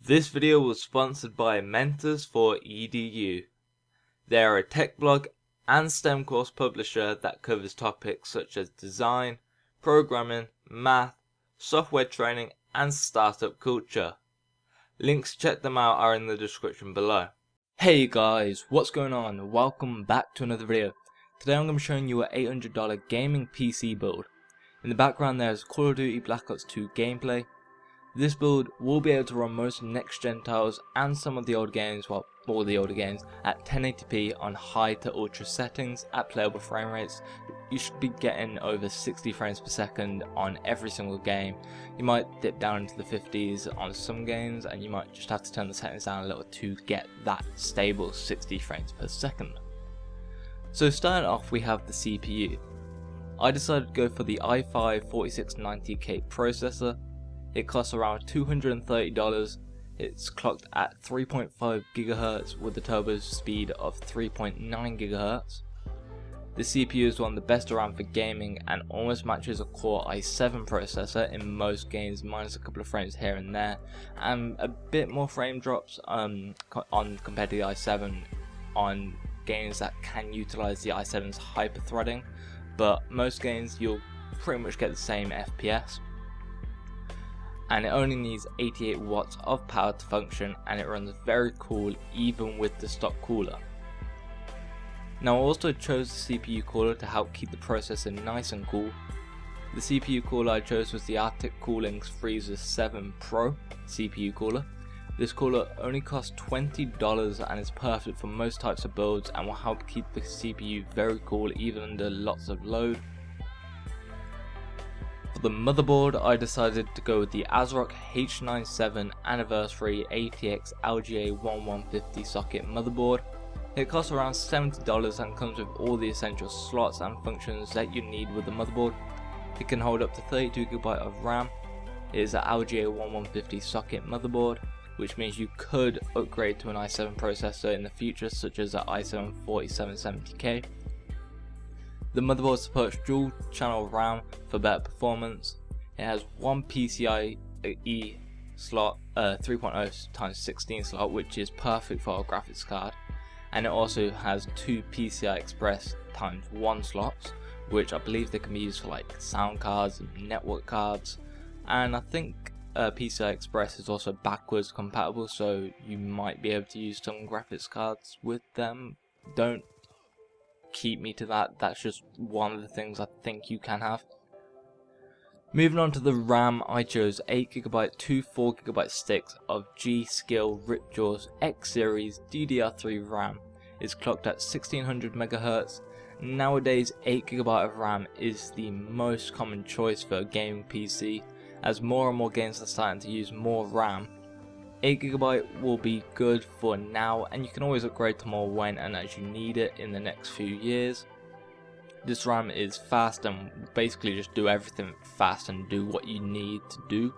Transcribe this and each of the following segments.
This video was sponsored by Mentors for EDU. They are a tech blog and STEM course publisher that covers topics such as design, programming, math, software training, and startup culture. Links to check them out are in the description below. Hey guys, what's going on? Welcome back to another video. Today I'm going to be showing you an $800 gaming PC build. In the background there is Call of Duty Black Ops 2 gameplay. This build will be able to run most next gen titles and some of the old games, well, all the older games, at 1080p on high to ultra settings at playable frame rates. You should be getting over 60 frames per second on every single game. You might dip down into the 50s on some games, and you might just have to turn the settings down a little to get that stable 60 frames per second. So starting off, we have the CPU. I decided to go for the i5 4690K processor. It costs around $230. It's clocked at 3.5 GHz with a turbo speed of 3.9 GHz. The CPU is one of the best around for gaming and almost matches a Core i7 processor in most games, minus a couple of frames here and there, and a bit more frame drops compared to the i7 on games that can utilize the i7's hyper threading, but most games you'll pretty much get the same FPS. And it only needs 88 watts of power to function, and it runs very cool even with the stock cooler. Now I also chose the CPU cooler to help keep the processor nice and cool. The CPU cooler I chose was the Arctic Cooling's Freezer 7 Pro CPU cooler. This cooler only costs $20 and is perfect for most types of builds and will help keep the CPU very cool even under lots of load. For the motherboard, I decided to go with the ASROCK H97 Anniversary ATX LGA 1150 socket motherboard. It costs around $70 and comes with all the essential slots and functions that you need with the motherboard. It can hold up to 32GB of RAM. It is an LGA 1150 socket motherboard, which means you could upgrade to an i7 processor in the future, such as the i7 4770K. The motherboard supports dual channel RAM for better performance. It has one PCIe slot, 3.0x16 slot, which is perfect for a graphics card, and it also has two PCI Express x1 slots, which I believe they can be used for like sound cards and network cards, and I think PCI Express is also backwards compatible, so you might be able to use some graphics cards with them. Don't keep me to that, that's just one of the things I think you can have. Moving on to the RAM, I chose 8GB two 4GB sticks of G.Skill Ripjaw's X Series DDR3 RAM. It's clocked at 1600 MHz. Nowadays 8GB of RAM is the most common choice for a gaming PC, as more and more games are starting to use more RAM. 8GB will be good for now, and you can always upgrade to more when and as you need it in the next few years. This RAM is fast and basically just do everything fast and do what you need to do,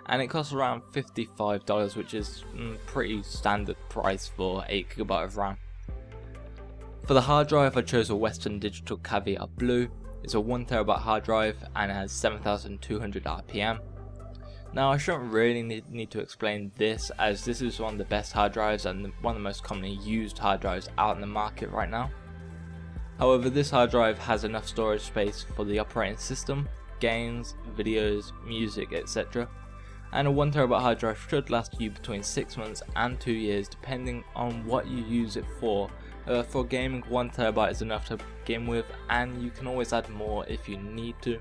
and it costs around $55, which is pretty standard price for 8GB of RAM. For the hard drive, I chose a Western Digital CAVIAR Blue. It's a 1TB hard drive and it has 7200 RPM. Now I shouldn't really need to explain this, as this is one of the best hard drives and one of the most commonly used hard drives out in the market right now. However, this hard drive has enough storage space for the operating system, games, videos, music, etc. And a 1TB hard drive should last you between 6 months and 2 years depending on what you use it for. For gaming, 1TB is enough to begin with, and you can always add more if you need to.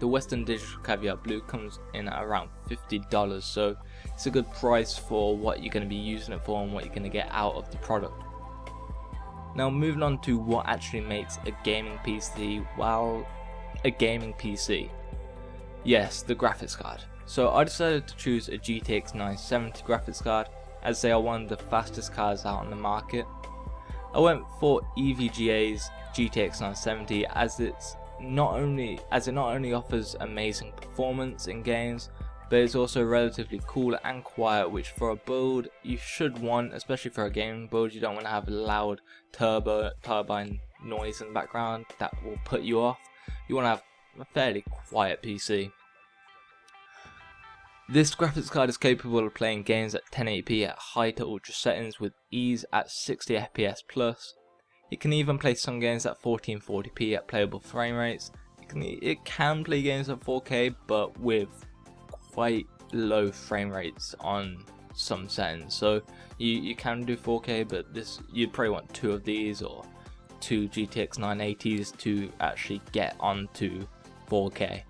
The Western Digital CAVIAR Blue comes in at around $50, so it's a good price for what you're going to be using it for and what you're going to get out of the product. Now moving on to what actually makes a gaming PC, well, a gaming PC. Yes, the graphics card. So I decided to choose a GTX 970 graphics card, as they are one of the fastest cards out on the market. I went for EVGA's GTX 970 as it not only offers amazing performance in games, but it's also relatively cool and quiet, which for a build you should want, especially for a gaming build. You don't want to have loud turbine noise in the background that will put you off. You want to have a fairly quiet PC. This graphics card is capable of playing games at 1080p at high to ultra settings with ease at 60 FPS plus. It can even play some games at 1440p at playable frame rates. It can play games at 4K, but with quite low frame rates on some settings. So you can do 4K, but you'd probably want 2 of these or 2 GTX 980s to actually get onto 4K.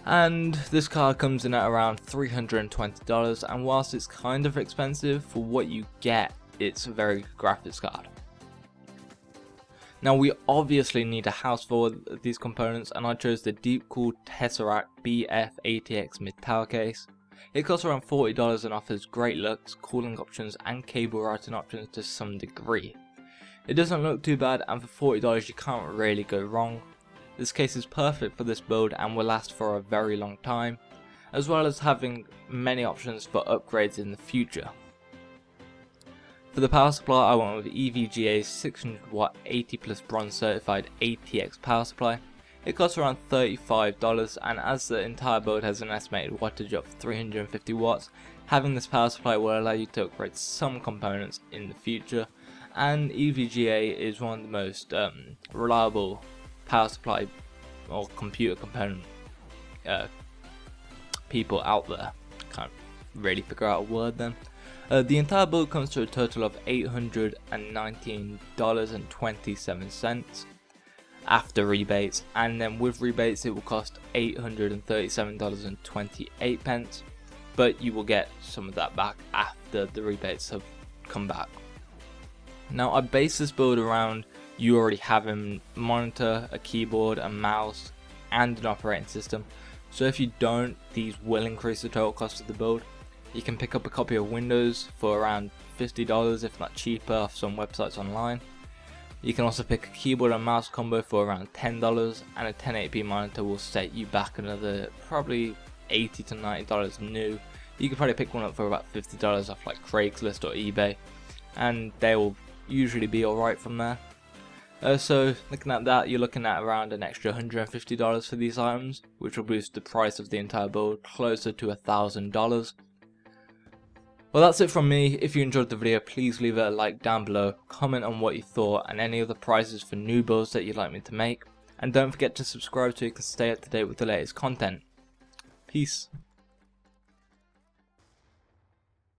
And this card comes in at around $320, and whilst it's kind of expensive for what you get, it's a very good graphics card. Now we obviously need a house full of these components, and I chose the DEEPCOOL TESSERACT BF80X mid-tower case. It costs around $40 and offers great looks, cooling options and cable routing options to some degree. It doesn't look too bad, and for $40 you can't really go wrong. This case is perfect for this build and will last for a very long time, as well as having many options for upgrades in the future. For the power supply, I went with EVGA's 600 watt 80 plus bronze certified ATX power supply. It costs around $35, and as the entire build has an estimated wattage of 350 watts, having this power supply will allow you to upgrade some components in the future, and EVGA is one of the most reliable power supply or computer component people out there. Can't really figure out a word then. The entire build comes to a total of $819.27 after rebates, and then with rebates it will cost $837.28, but you will get some of that back after the rebates have come back. Now I base this build around you already having a monitor, a keyboard, a mouse and an operating system, so if you don't, these will increase the total cost of the build. You can pick up a copy of Windows for around $50 if not cheaper off some websites online. You can also pick a keyboard and mouse combo for around $10, and a 1080p monitor will set you back another probably $80 to $90 new. You can probably pick one up for about $50 off like Craigslist or eBay, and they will usually be alright from there. So looking at that, you're looking at around an extra $150 for these items, which will boost the price of the entire build closer to $1,000. Well, that's it from me. If you enjoyed the video, please leave it a like down below, comment on what you thought and any other prices for new builds that you'd like me to make, and don't forget to subscribe so you can stay up to date with the latest content. Peace.